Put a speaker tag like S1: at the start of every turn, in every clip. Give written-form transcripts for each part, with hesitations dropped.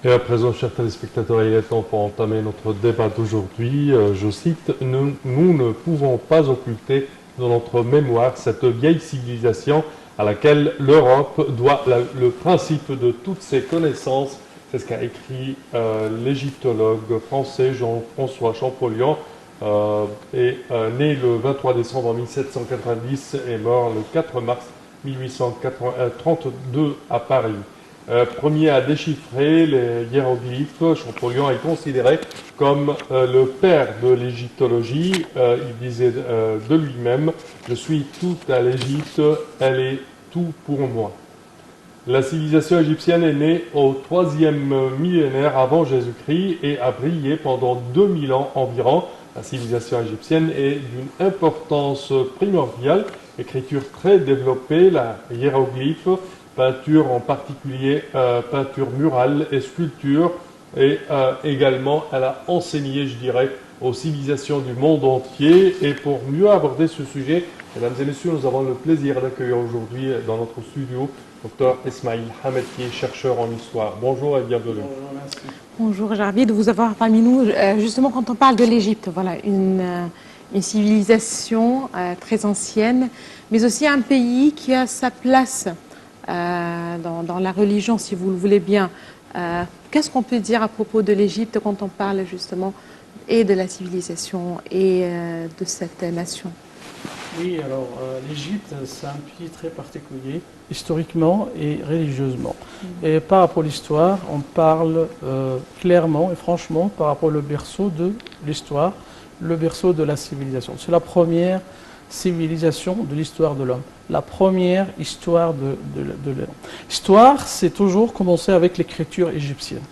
S1: Et à présent, chers téléspectateurs, il est temps pour entamer notre débat d'aujourd'hui. Je cite, nous ne pouvons pas occulter dans notre mémoire cette vieille civilisation à laquelle l'Europe doit le principe de toutes ses connaissances. C'est ce qu'a écrit l'égyptologue français Jean-François Champollion, né le 23 décembre 1790 et mort le 4 mars 1832 à Paris. Premier à déchiffrer les hiéroglyphes, Champollion est considéré comme le père de l'égyptologie. Il disait de lui-même, je suis tout à l'Égypte, elle est tout pour moi. La civilisation égyptienne est née au 3e millénaire avant Jésus-Christ et a brillé pendant 2000 ans environ. La civilisation égyptienne est d'une importance primordiale, écriture très développée, la hiéroglyphe, peinture en particulier, peinture murale et sculpture, et également elle a enseigné, je dirais, aux civilisations du monde entier. Et pour mieux aborder ce sujet, mesdames et messieurs, nous avons le plaisir d'accueillir aujourd'hui dans notre studio Dr Ismail Hamed, qui est chercheur en histoire. Bonjour et bienvenue.
S2: Bonjour, merci.
S3: Bonjour, j'ai envie de vous avoir parmi nous. Justement, quand on parle de l'Égypte, voilà, une civilisation très ancienne, mais aussi un pays qui a sa place dans la religion, si vous le voulez bien. Qu'est-ce qu'on peut dire à propos de l'Égypte quand on parle justement et de la civilisation et de cette nation?
S2: Oui, alors l'Égypte, c'est un pays très particulier, historiquement et religieusement. Et par rapport à l'histoire, on parle clairement et franchement par rapport au berceau de l'histoire, le berceau de la civilisation. C'est la première civilisation de l'histoire de l'homme, la première histoire de l'homme. L'histoire, c'est toujours commencé avec l'écriture égyptienne.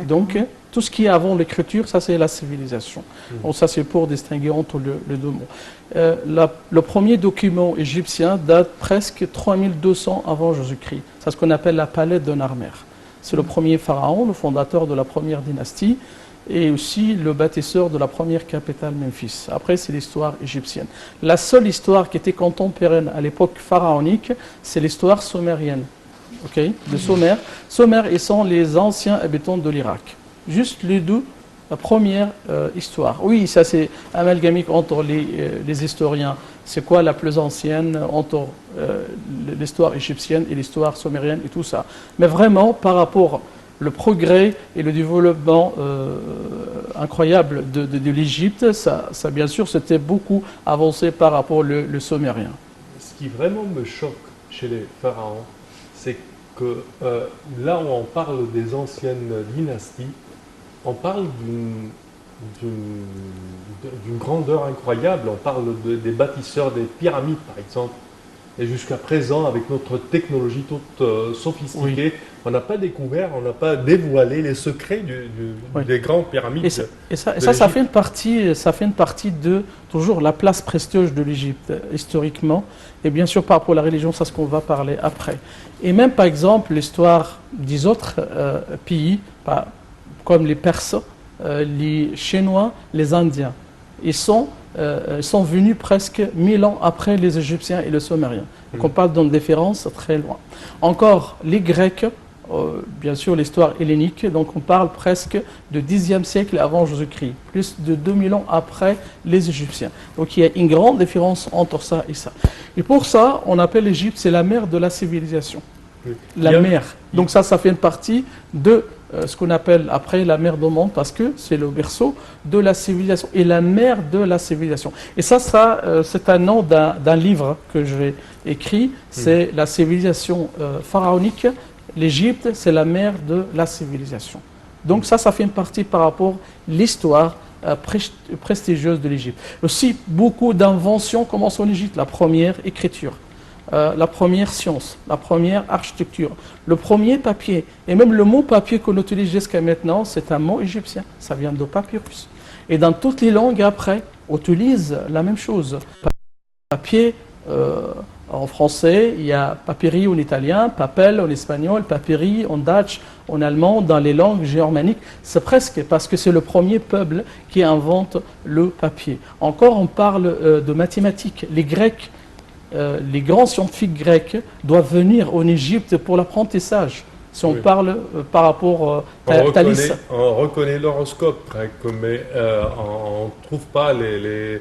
S2: Donc, tout ce qui est avant l'écriture, ça c'est la civilisation. Donc, ça c'est pour distinguer entre les deux mots. Le premier document égyptien date presque 3200 avant Jésus-Christ. C'est ce qu'on appelle la Palette de Narmer. C'est le premier pharaon, le fondateur de la première dynastie, et aussi le bâtisseur de la première capitale Memphis. Après, c'est l'histoire égyptienne. La seule histoire qui était contemporaine à l'époque pharaonique, c'est l'histoire sumérienne. De Sumer. Sumer, ils sont les anciens habitants de l'Irak. Juste les deux, la première histoire. Oui, ça c'est amalgamique entre les historiens. C'est quoi la plus ancienne entre l'histoire égyptienne et l'histoire sumérienne et tout ça. Mais vraiment, par rapport au progrès et le développement incroyable de l'Égypte, ça bien sûr, c'était beaucoup avancé par rapport au sumérien.
S1: Ce qui vraiment me choque chez les pharaons, c'est que là où on parle des anciennes dynasties, on parle d'une grandeur incroyable. On parle des bâtisseurs des pyramides, par exemple. Et jusqu'à présent, avec notre technologie toute sophistiquée, oui, on n'a pas découvert, on n'a pas dévoilé les secrets
S2: oui,
S1: des grandes pyramides.
S2: Et ça fait une partie de toujours la place prestigieuse de l'Égypte, historiquement. Et bien sûr, par rapport à la religion, c'est ce qu'on va parler après. Et même, par exemple, l'histoire des autres pays, comme les Perses, les Chinois, les Indiens, ils sont venus presque 1000 ans après les Égyptiens et les Sumériens. Donc on parle d'une différence très loin. Encore, les Grecs, bien sûr l'histoire hellénique, donc on parle presque du 10e siècle avant Jésus-Christ, plus de 2000 ans après les Égyptiens. Donc il y a une grande différence entre ça et ça. Et pour ça, on appelle l'Égypte, c'est la mère de la civilisation. Oui. La mère. Donc ça fait une partie de ce qu'on appelle après la mère du monde, parce que c'est le berceau de la civilisation et la mère de la civilisation. Et ça c'est un nom d'un livre que j'ai écrit, c'est la civilisation pharaonique. L'Égypte, c'est la mère de la civilisation. Donc ça fait une partie par rapport à l'histoire prestigieuse de l'Égypte. Aussi, beaucoup d'inventions commencent en Égypte. La première écriture, la première science, la première architecture, le premier papier. Et même le mot papier qu'on utilise jusqu'à maintenant, c'est un mot égyptien. Ça vient de papyrus. Et dans toutes les langues après, on utilise la même chose. Papier, en français, il y a papyri en italien, papel en espagnol, papyri en dutch, en allemand, dans les langues germaniques. C'est presque parce que c'est le premier peuple qui invente le papier. Encore, on parle de mathématiques. Les Grecs, les grands scientifiques grecs doivent venir en Égypte pour l'apprentissage. Si on
S1: Oui.
S2: parle par rapport à Thalys.
S1: On reconnaît l'horoscope grec, mais on ne trouve pas les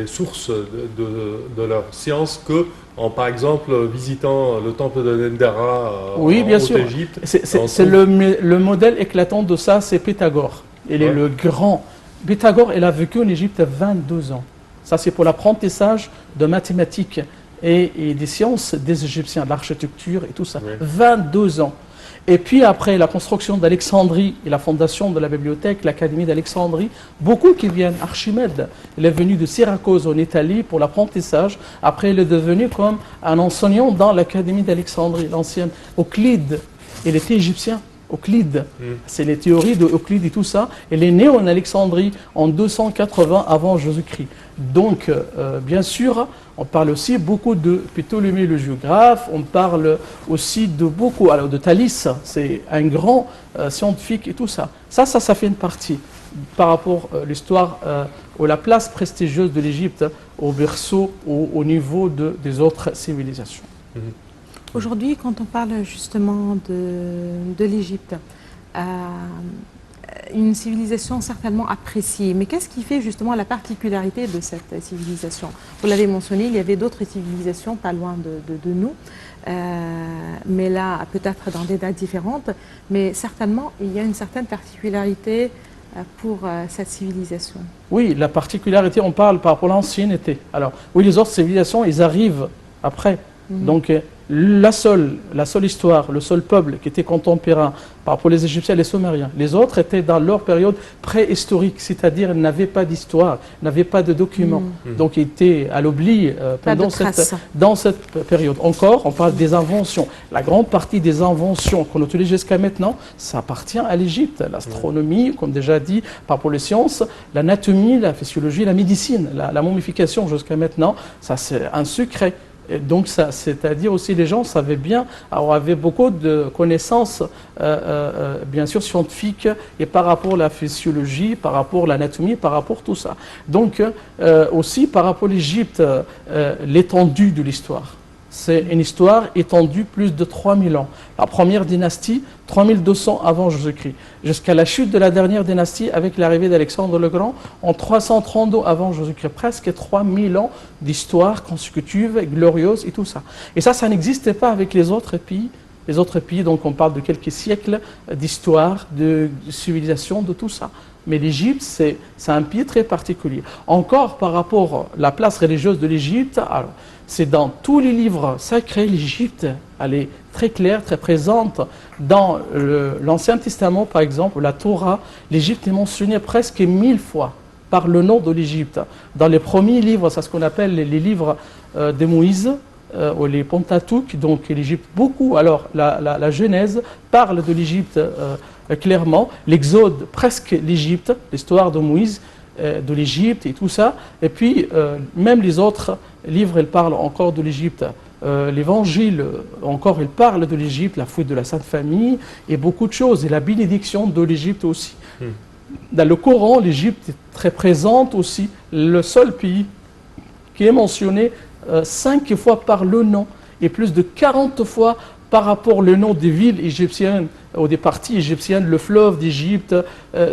S1: sources de leur science que en, par exemple, visitant le temple de Dendera
S2: Oui, bien
S1: en
S2: sûr.
S1: Haute-Égypte.
S2: C'est le modèle éclatant de ça, c'est Pythagore. Il est
S1: Ouais.
S2: le grand. Pythagore, il a vécu en Égypte 22 ans. Ça, c'est pour l'apprentissage de mathématiques et des sciences des Égyptiens, l'architecture et tout ça.
S1: Oui.
S2: 22 ans. Et puis après la construction d'Alexandrie et la fondation de la bibliothèque, l'Académie d'Alexandrie, beaucoup qui viennent. Archimède, il est venu de Syracuse en Italie pour l'apprentissage. Après, il est devenu comme un enseignant dans l'Académie d'Alexandrie, l'ancienne. Euclide, il était égyptien. Euclide, c'est les théories de Euclide et tout ça. Il est né en Alexandrie en 280 avant Jésus-Christ. Donc, bien sûr, on parle aussi beaucoup de Ptolémée le géographe, on parle aussi de beaucoup, alors de Thalys, c'est un grand scientifique et tout ça. Ça fait une partie par rapport à l'histoire ou la place prestigieuse de l'Égypte au berceau ou au niveau des autres civilisations.
S3: Aujourd'hui, quand on parle justement de l'Égypte, une civilisation certainement appréciée, mais qu'est-ce qui fait justement la particularité de cette civilisation? Vous l'avez mentionné, il y avait d'autres civilisations pas loin de nous, mais là peut-être dans des dates différentes, mais certainement il y a une certaine particularité pour cette civilisation.
S2: Oui, la particularité, on parle par rapport à l'ancienneté. Alors, oui, les autres civilisations, ils arrivent après. Donc, la seule histoire, le seul peuple qui était contemporain par rapport aux Égyptiens et les Sumériens, les autres étaient dans leur période préhistorique, c'est-à-dire ils n'avaient pas d'histoire, n'avaient pas de documents. Donc, ils étaient à l'oubli dans cette période. Encore, on parle des inventions. La grande partie des inventions qu'on utilise jusqu'à maintenant, ça appartient à l'Égypte. L'astronomie, comme déjà dit, par rapport aux sciences, l'anatomie, la physiologie, la médecine, la momification jusqu'à maintenant, ça c'est un secret. Et donc, c'est-à-dire aussi les gens savaient bien, avaient beaucoup de connaissances, bien sûr, scientifiques, et par rapport à la physiologie, par rapport à l'anatomie, par rapport à tout ça. Donc, aussi par rapport à l'Égypte, l'étendue de l'histoire. C'est une histoire étendue plus de 3000 ans. La première dynastie, 3200 avant Jésus-Christ, jusqu'à la chute de la dernière dynastie avec l'arrivée d'Alexandre le Grand en 332 avant Jésus-Christ. Presque 3000 ans d'histoire consécutive, glorieuse et tout ça. Et ça n'existait pas avec les autres pays. Les autres pays, donc on parle de quelques siècles d'histoire, de civilisation, de tout ça. Mais l'Égypte, c'est un pays très particulier. Encore par rapport à la place religieuse de l'Égypte, c'est dans tous les livres sacrés, l'Égypte, elle est très claire, très présente. Dans l'Ancien Testament, par exemple, la Torah, l'Égypte est mentionnée presque 1000 fois par le nom de l'Égypte. Dans les premiers livres, c'est ce qu'on appelle les livres de Moïse, ou les Pentateuque, donc l'Égypte beaucoup. Alors la Genèse parle de l'Égypte clairement, l'Exode presque l'Égypte, l'histoire de Moïse, de l'Égypte et tout ça. Et puis même les autres livres, ils parlent encore de l'Égypte. L'Évangile, encore, il parle de l'Égypte, la fuite de la Sainte Famille et beaucoup de choses. Et la bénédiction de l'Égypte aussi. Dans le Coran, l'Égypte est très présente aussi. Le seul pays qui est mentionné 5 fois par le nom et plus de 40 fois par rapport au nom des villes égyptiennes ou des parties égyptiennes, le fleuve d'Égypte,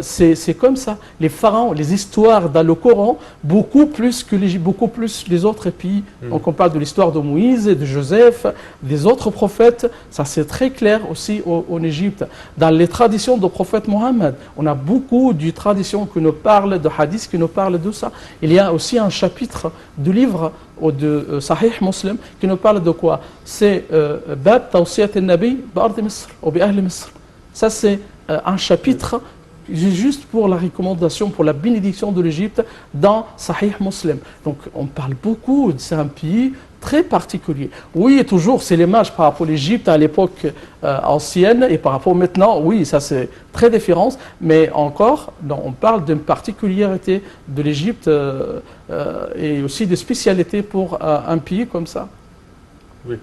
S2: c'est comme ça. Les pharaons, les histoires dans le Coran, beaucoup plus que les autres pays. Donc on parle de l'histoire de Moïse, de Joseph, des autres prophètes, ça c'est très clair aussi en Égypte. Dans les traditions du prophète Mohammed, on a beaucoup de traditions qui nous parlent, de hadiths qui nous parlent de ça. Il y a aussi un chapitre du livre ou de Sahih Muslim qui nous parle de quoi? C'est Bab Tawsiyat al-Nabi ba'ard Misr ou bi'ahl Misr. Ça c'est un chapitre juste pour la recommandation, pour la bénédiction de l'Égypte dans Sahih Muslim. Donc on parle beaucoup, c'est un pays très particulier. Oui, toujours c'est l'image par rapport à l'Égypte à l'époque ancienne et par rapport maintenant, oui, ça c'est très différent, mais encore, on parle d'une particularité de l'Égypte et aussi de spécialité pour un pays comme ça.
S1: Oui.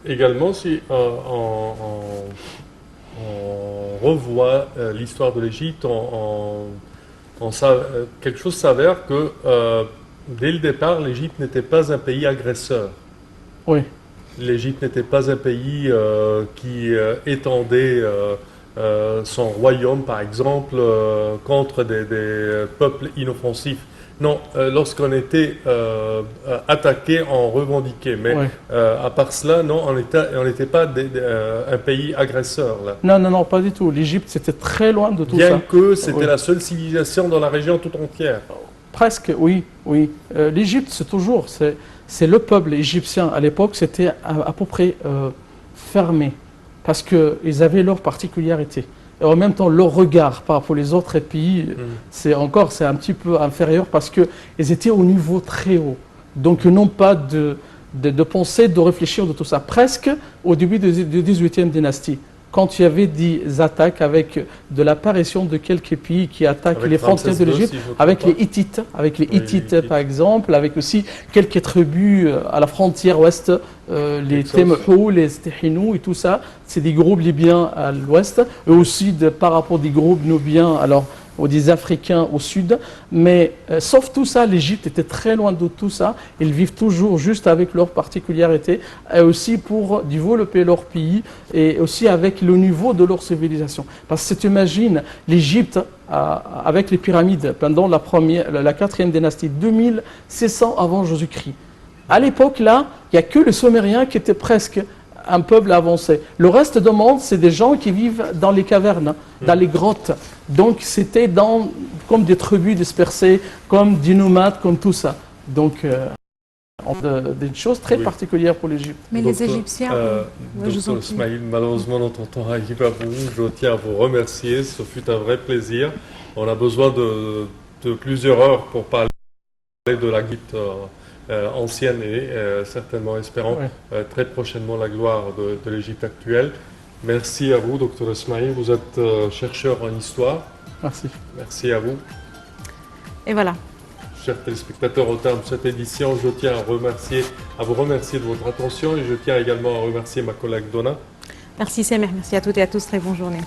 S1: Également, si on revoit l'histoire de l'Égypte, quelque chose s'avère que dès le départ, l'Égypte n'était pas un pays agresseur.
S2: Oui.
S1: l'Égypte n'était pas un pays qui étendait son royaume, par exemple, contre des peuples inoffensifs. Non, lorsqu'on était attaqué, on revendiquait. Mais
S2: Ouais.
S1: à part cela, non, on n'était pas un pays agresseur, là.
S2: Non, non, non, pas du tout. L'Égypte, c'était très loin de tout
S1: Bien
S2: ça.
S1: que c'était
S2: Oui.
S1: la seule civilisation dans la région tout entière.
S2: Presque, oui, oui. L'Égypte, c'est le peuple égyptien. À l'époque, c'était à peu près fermé, parce qu'ils avaient leur particularité. Et en même temps, leur regard par rapport aux autres pays, c'est un petit peu inférieur, parce qu'ils étaient au niveau très haut. Donc, ils n'ont pas de pensée, de réfléchir de tout ça. Presque au début de 18e dynastie, quand il y avait des attaques avec de l'apparition de quelques pays qui attaquent
S1: Avec
S2: les frontières
S1: Ramsès
S2: de
S1: II,
S2: l'Égypte,
S1: si je ne me trompe
S2: avec
S1: pas.
S2: les Hittites,
S1: les Hittites.
S2: par exemple, avec aussi quelques tribus à la frontière ouest, les
S1: Hyksos.
S2: Temhou, les Stehinou et tout ça, c'est des groupes libyens à l'ouest, et aussi par rapport des groupes nubiens, alors ou des Africains au sud, mais sauf tout ça, l'Égypte était très loin de tout ça. Ils vivent toujours juste avec leurs particularités, et aussi pour développer leur pays, et aussi avec le niveau de leur civilisation. Parce que si tu imagines l'Égypte avec les pyramides pendant la 4e dynastie, 2600 avant Jésus-Christ. À l'époque, là, il n'y a que les Sumériens qui étaient presque un peuple avancé. Le reste du monde, c'est des gens qui vivent dans les cavernes, dans les grottes. Donc, c'était comme des tribus dispersées, comme des nomades, comme tout ça. Donc, des choses très
S1: Oui.
S2: particulières pour l'Égypte.
S3: Mais les Égyptiens, je vous en
S1: Docteur
S3: prie.
S1: Ismail, malheureusement, notre temps arrive à bout. Je tiens à vous remercier. Ce fut un vrai plaisir. On a besoin de plusieurs heures pour parler de l'Égypte ancienne et certainement, espérons,
S2: Ouais.
S1: très prochainement la gloire de l'Égypte actuelle. Merci à vous, Docteur Ismail. Vous êtes chercheur en histoire.
S2: Merci.
S1: Merci à vous.
S3: Et voilà.
S1: Chers téléspectateurs, au terme de cette édition, je tiens à vous remercier de votre attention et je tiens également à remercier ma collègue Donna.
S3: Merci Semer, merci à toutes et à tous, très bonne journée.